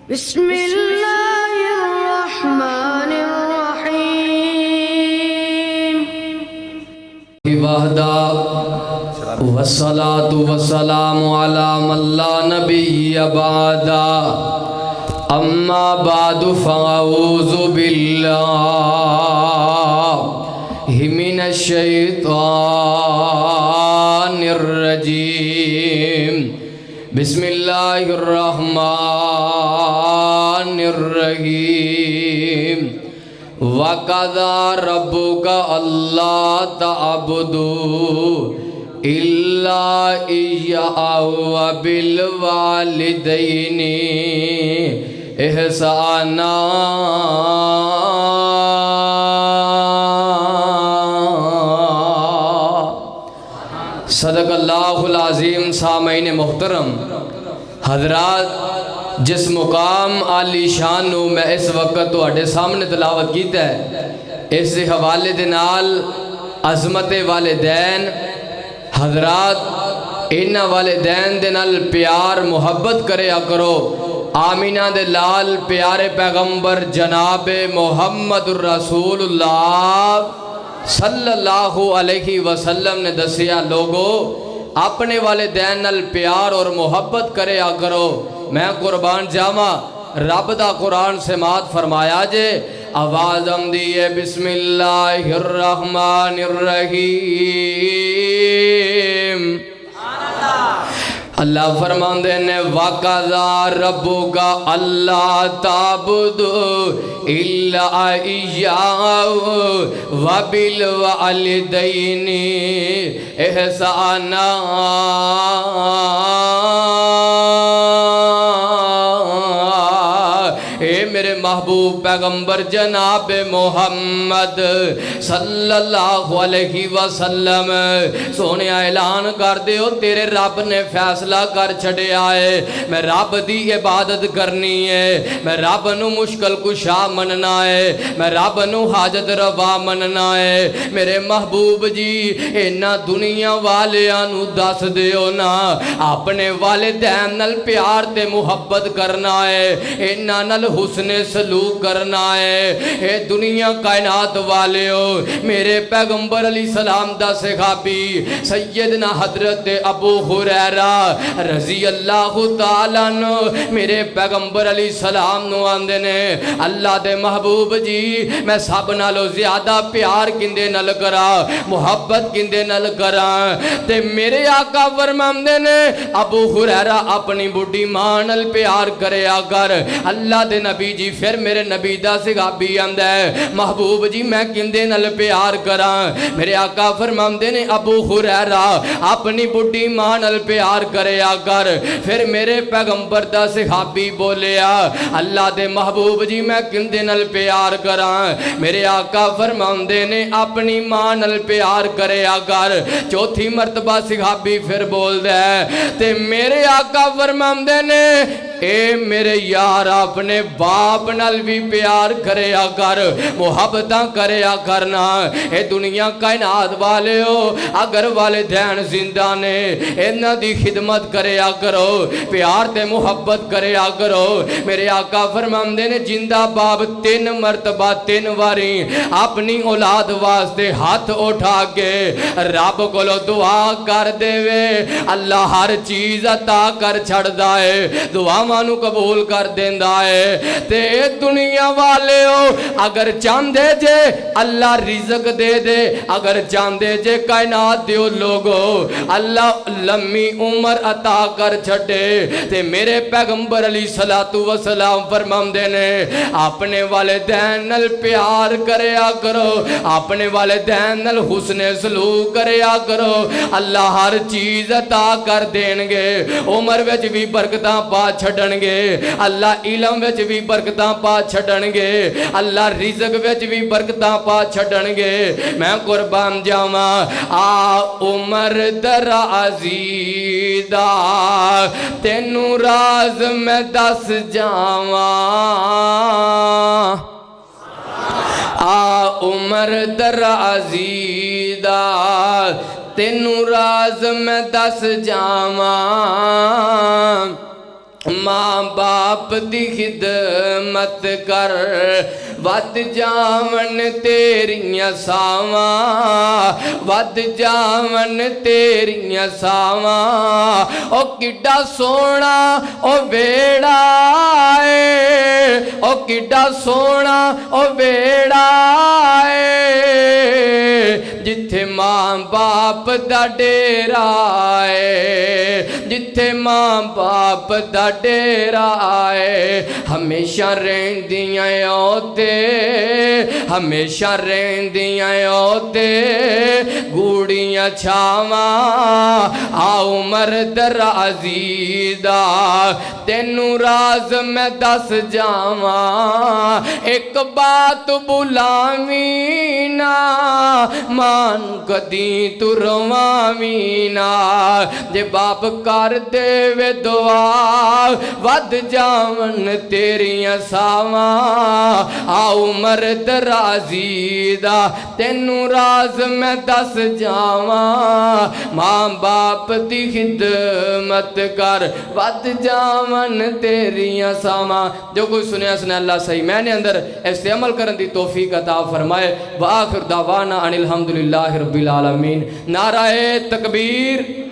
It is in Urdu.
بسم اللہ الرحمن الرحیم وحدہ والصلاة والسلام علی من لا نبی بعدہ اما بعد فاعوذ باللہ من الشیطان الرجیم بسم اللہ الرحمن الرحیم وَقَضَى رَبُّكَ أَلَّا تَعْبُدُوا إِلَّا إِيَّاهُ وَبِالْوَالِدَيْنِ إِحْسَانًا صدق اللہ العظیم۔ سامعین محترم حضرات، جس مقام عالی شان نو میں اس وقت تواڈے سامنے تلاوت کیتا ہے، اس دے حوالے دے نال عظمت والدین، حضرات انہاں والدین دے نال پیار محبت کریا کرو۔ آمینہ دے لال پیارے پیغمبر جناب محمد الرسول اللہ صلی اللہ علیہ وسلم نے دسیا، لوگو اپنے والدین نال پیار اور محبت کریا کرو۔ میں قربان جاما، رب دا قرآن سے مات فرمایا جے، آواز ہم دیئے بسم اللہ الرحمن الرحیم۔ اللہ فرمان دینے وَقَضَى رَبُّكَ أَلَّا تَعْبُدُوا إِلَّا إِيَّاهُ وَبِالْوَالِدَيْنِ إِحْسَانًا۔ اے میرے محبوب پیغمبر جناب محمد صلی اللہ علیہ وسلم، سونے اعلان کر دیو تیرے رب نے فیصلہ کر چھڑے آئے، میں رب دی عبادت کرنی ہے، میں رب نو مشکل کشا مننا ہے، میں رب نو حاجت روا مننا ہے۔ میرے محبوب جی اینا دنیا والیاں نو دس دیو نا، اپنے والدین نال پیار تے محبت کرنا ہے، اینا نال حسن سلوک کرنا ہے۔ اے دنیا کائنات والے ہو، میرے پیغمبر علیہ السلام دا صحابی سیدنا حضرت ابو ہریرہ رضی اللہ تعالیٰ عنہ میرے پیغمبر علیہ السلام نو آندے نے، اللہ دے محبوب جی میں سب نالو زیادہ پیار کندے نل کرا، محبت کندے نل کرا، تے میرے آقا فرماندے نے ابو ہریرہ اپنی بڑی ماں نال پیار کریا کر۔ اللہ دے نبی جی پھر میرے نبی دا صحابی آندا ہے، محبوب جی میں کندے نال پیار کراں؟ میرے آقا فرماندے نے ابو ہریرہ اپنی بڑی ماں نال پیار کریا کر۔ پھر میرے پیغمبر دا صحابی بولیا، اللہ دے محبوب جی میں کندے نال پیار کراں؟ میرے آقا فرماندے نے اپنی ماں نال پیار کریا کر۔ چوتھی مرتبہ صحابی پھر بول دے تے میرے آقا فرماندے نے اے میرے یار اپنے باپ نال بھی پیار کریا کر، محبتاں کریا کرنا۔ اے دنیا کائنات والے ہو، اگر والدین زندہ نے انہاں دی خدمت کریا کرو، پیار تے محبت کریا کرو۔ میرے آقا فرماندے نے زندہ باپ 3 مرتبہ 3 واری اپنی اولاد واسطے ہاتھ اٹھا کے رب کولو دعا کر دے وے، اللہ ہر چیز عطا کر چھڑ دائے، دعا مانو قبول کر دیندہ ہے۔ تے دنیا والے ہو، اگر چاندے جے اللہ رزق دے دے، اگر چاندے جے کائنات دیو لوگو اللہ لمبی عمر عطا کر چھٹے۔ تے میرے پیغمبر علیہ السلام فرماندے نے اپنے والدین نال پیار کریا کرو، اپنے والدین نال حسن سلوک کریا کرو، اللہ ہر چیز عطا کر دین گے، عمر وچ بھی برکتاں پا چھڑن گے، اللہ علم وچ بھی برکتاں پا چھڑن گے، اللہ رزق وچ بھی برکتاں پا چھڑن گے۔ میں قربان جاواں آ عمر درازی دا تینوں راز میں دس جاواں، آ عمر درازی دا تینوں راز میں دس جاواں، ماں باپ دی خدمت کر ود جاون تیریاں ساواں ود جاون تیریاں ساواں او کڈا سونا او ویڑا اے او کڈا سونا او ویڑا اے جتھے ماں باپ دا ڈیرا اے جتھے ماں باپ دا ڈیرا اے ہمیشہ رہندیاں اوتے ہمیشہ رہندیاں اوتے گوڑیاں چھاواں آؤ مرد رازی دا تینوں راز میں دس جاواں ایک بات بلاویں نا مان کدی تو رواویں نا جے باپ کر دے وے دعا ود جاون تیریاں ساواں آؤ مرد رازی دا تینوں راز میں دس جاواں ماں باپ دی خدمت کر ود جاون تیریاں ساواں جو کوئی سنیا سنے اللہ صحیح میں نے اندر ایسے عمل کرن دی توفیق عطا فرمائے وآخر دعوانا ان الحمدللہ رب العالمین نعرہ تکبیر